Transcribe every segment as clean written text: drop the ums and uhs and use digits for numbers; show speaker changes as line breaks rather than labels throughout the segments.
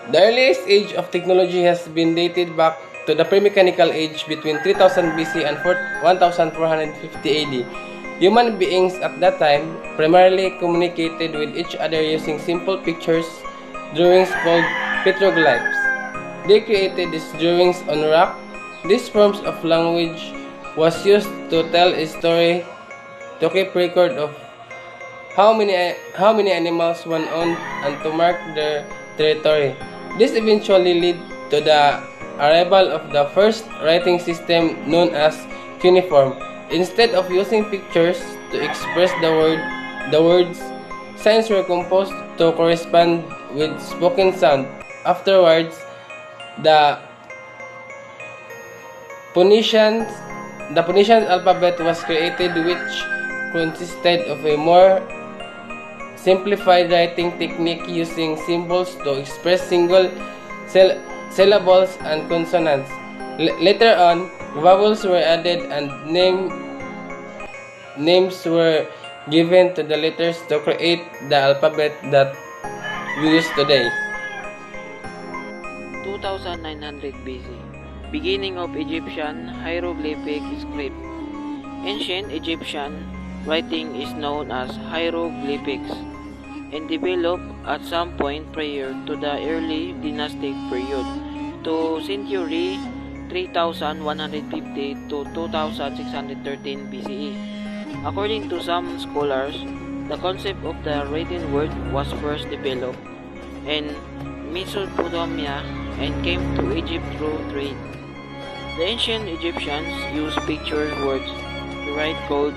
The earliest age of technology has been dated back to the pre-mechanical age between 3000 BC and 1450 AD. Human beings at that time primarily communicated with each other using simple pictures, drawings called petroglyphs. They created these drawings on rock. These forms of language was used to tell a story, to keep record of how many animals one owned, and to mark their territory. This eventually led to the arrival of the first writing system known as cuneiform. Instead of using pictures to express the words, signs were composed to correspond with spoken sound. Afterwards, the Phoenicians the Phoenician alphabet was created, which consisted of a more simplified writing technique using symbols to express single syllables and consonants. Later on, vowels were added and names were given to the letters to create the alphabet that we use today.
2900 BC. Beginning of Egyptian hieroglyphic script. Ancient Egyptian writing is known as hieroglyphics and developed at some point prior to the early dynastic period to century 3150 to 2613 BCE. According to some scholars, the concept of the written word was first developed in Mesopotamia and came to Egypt through trade. The ancient Egyptians used picture words to write called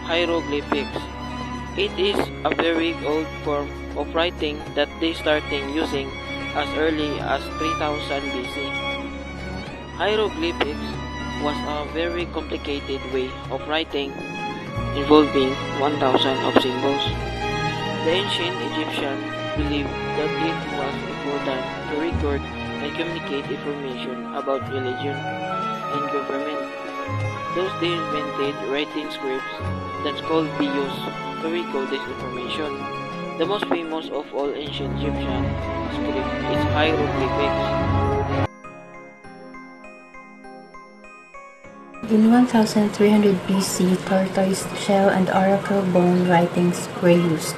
hieroglyphics. It is a very old form of writing that they started using as early as 3000 BC. Hieroglyphics was a very complicated way of writing involving 1000 of symbols. The ancient Egyptians believed that it was important to record and communicate information about religion and government. Thus they invented writing scripts that's called bios to record this information. The most famous of all ancient Egyptian scripts is hieroglyphics.
In 1300 BC, tortoise shell and oracle bone writings were used.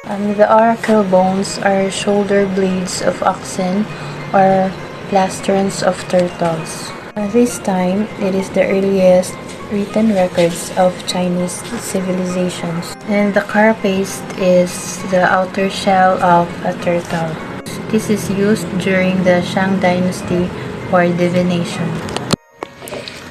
The oracle bones are shoulder blades of oxen or plastrons of turtles. At this time, it is the earliest written records of Chinese civilizations. And the carapace is the outer shell of a turtle. This is used during the Shang Dynasty for divination.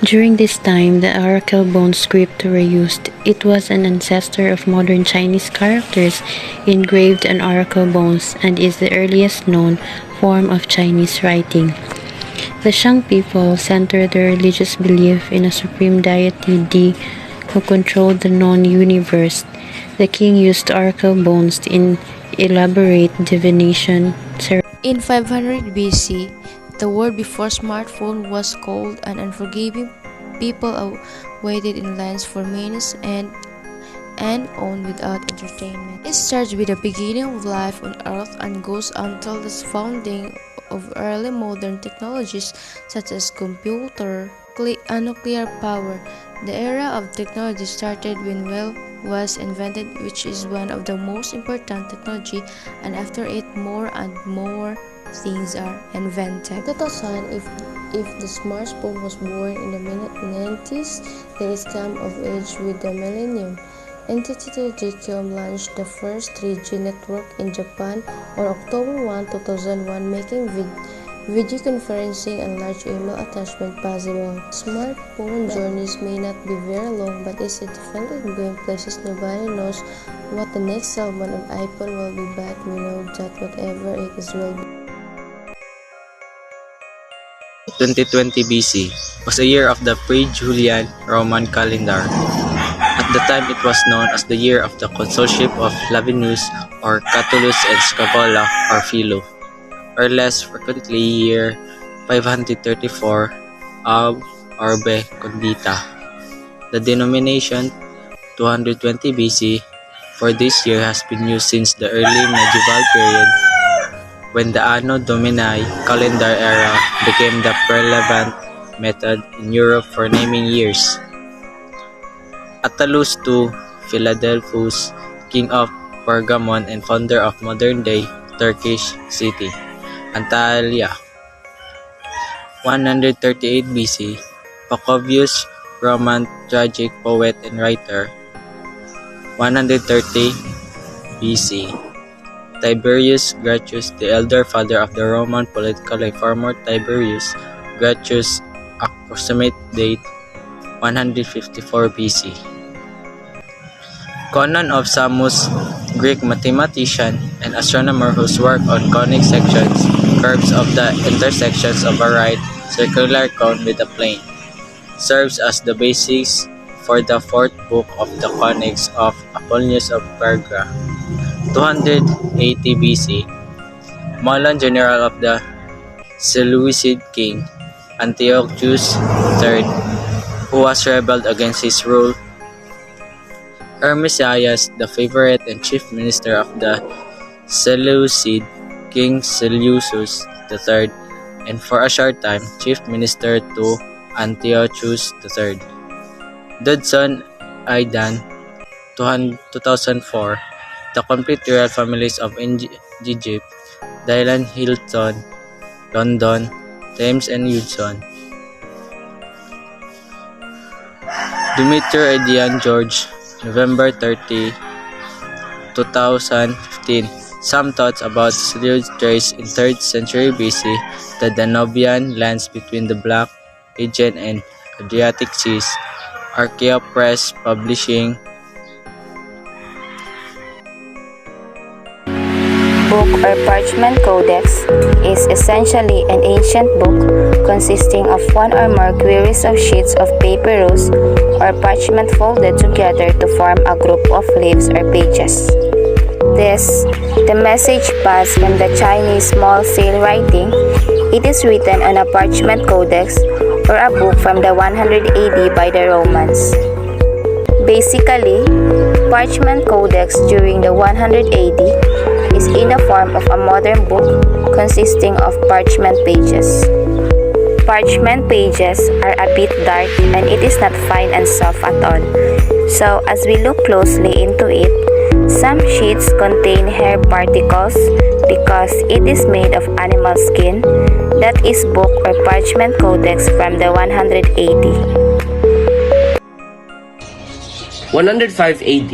During this time, the oracle bone script were used. It was an ancestor of modern Chinese characters engraved on oracle bones and is the earliest known form of Chinese writing. The Shang people centered their religious belief in a supreme deity Di who controlled the known universe. The king used oracle bones in elaborate divination ceremonies.
In 500 BC, the world before smartphone was cold and unforgiving. People waited in lines for minutes and on without entertainment. It starts with the beginning of life on Earth and goes until the founding of early modern technologies such as computer and nuclear power. The era of technology started when well was invented, which is one of the most important technology, and after it more and more things are invented. 2000, if the smartphone was born in the 90s, it is come of age with the millennium. NTT Telecom launched the first 3G network in Japan on October 1, 2001, making video conferencing and large email attachment possible. Smartphone journeys may not be very long, but it's definitely going places. Nobody knows what the next cell phone of iPhone will be, but we know that whatever it is will be.
2020 BC was a year of the pre-Julian Roman calendar. At the time, it was known as the year of the consulship of Labienus or Catullus and Scaevola or Philo, or less frequently year 534 of Orbe Condita. The denomination 220 BC for this year has been used since the early medieval period. when the Anno Domini calendar era became the prevalent method in Europe for naming years. Attalus II, Philadelphus, king of Pergamon and founder of modern-day Turkish city, Antalya. 138 BC, Pacuvius, Roman tragic poet and writer. 130 BC, Tiberius Gracchus, the elder father of the Roman political reformer Tiberius Gracchus, approximate date 154 BC. Conon of Samos, Greek mathematician and astronomer whose work on conic sections, curves of the intersections of a right circular cone with a plane, serves as the basis for the fourth book of the Conics of Apollonius of Perga. 280 BC, Molon, general of the Seleucid king Antiochus III, who was rebelled against his rule. Hermesias, the favorite and chief minister of the Seleucid king Seleucus III, and for a short time, chief minister to Antiochus III. Dodson, Aidan, 2004, the complete royal families of Egypt, Dylan Hilton, London, Thames and Hudson. Dimitri Edian George, November 30, 2015. Some thoughts about Seleucid Thrace in 3rd century BC, the Danubian lands between the Black, Aegean and Adriatic Seas. Archaea Press Publishing.
Book or parchment codex is essentially an ancient book consisting of one or more queries of sheets of papyrus or parchment folded together to form a group of leaves or pages. The message passed from the Chinese small scale writing. It is written on a parchment codex or a book from the 100 AD by the Romans. Basically, parchment codex during the 100 AD is in the form of a modern book consisting of parchment pages. Parchment pages are a bit dark and it is not fine and soft at all. So as we look closely into it, some sheets contain hair particles because it is made of animal skin. That is book or parchment codex from the 100 AD.
105 AD.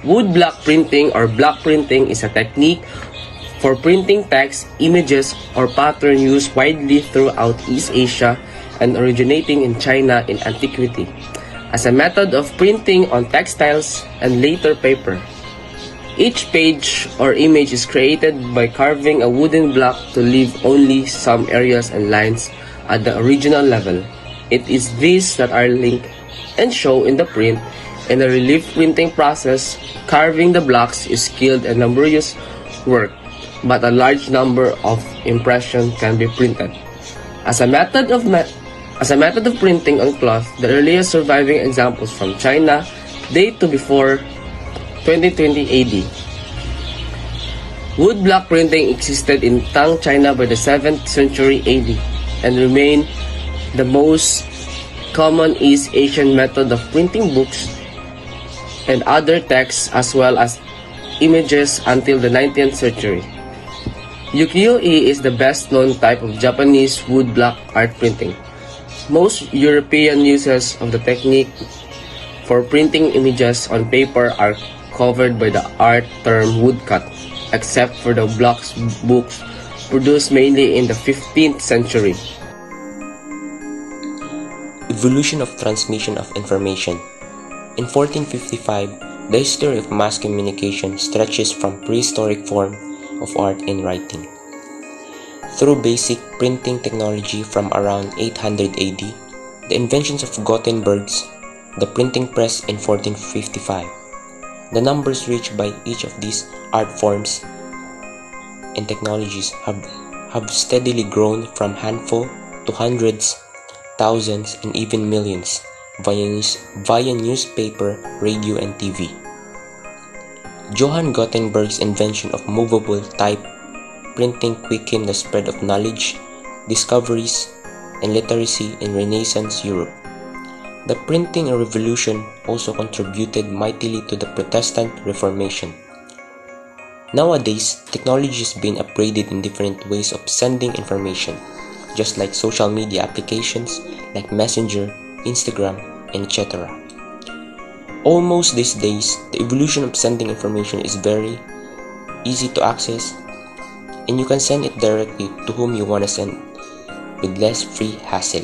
Wood block printing or block printing is a technique for printing text, images, or pattern used widely throughout East Asia and originating in China in antiquity, as a method of printing on textiles and later paper. Each page or image is created by carving a wooden block to leave only some areas and lines at the original level. It is these that are linked and shown in the print. In the relief printing process, carving the blocks is skilled and laborious work, but a large number of impressions can be printed. As a method of printing on cloth, the earliest surviving examples from China date to before 2020 AD. Wood block printing existed in Tang, China by the 7th century AD and remained the most common East Asian method of printing books and other texts as well as images until the 19th century. Ukiyo-e is the best known type of Japanese wood block art printing. Most European uses of the technique for printing images on paper are covered by the art term woodcut, except for the blocks books produced mainly in the 15th century.
Evolution of transmission of information. In 1455, the history of mass communication stretches from prehistoric form of art and writing. Through basic printing technology from around 800 AD, the inventions of Gutenberg's, the printing press in 1455, the numbers reached by each of these art forms and technologies have steadily grown from handful to hundreds, thousands, and even millions via newspaper, radio, and TV. Johann Gutenberg's invention of movable type printing quickened the spread of knowledge, discoveries, and literacy in Renaissance Europe. The printing revolution also contributed mightily to the Protestant Reformation. Nowadays, technology has been upgraded in different ways of sending information, just like social media applications like Messenger, Instagram, and etc. Almost these days, the evolution of sending information is very easy to access, and you can send it directly to whom you want to send with less free hassle.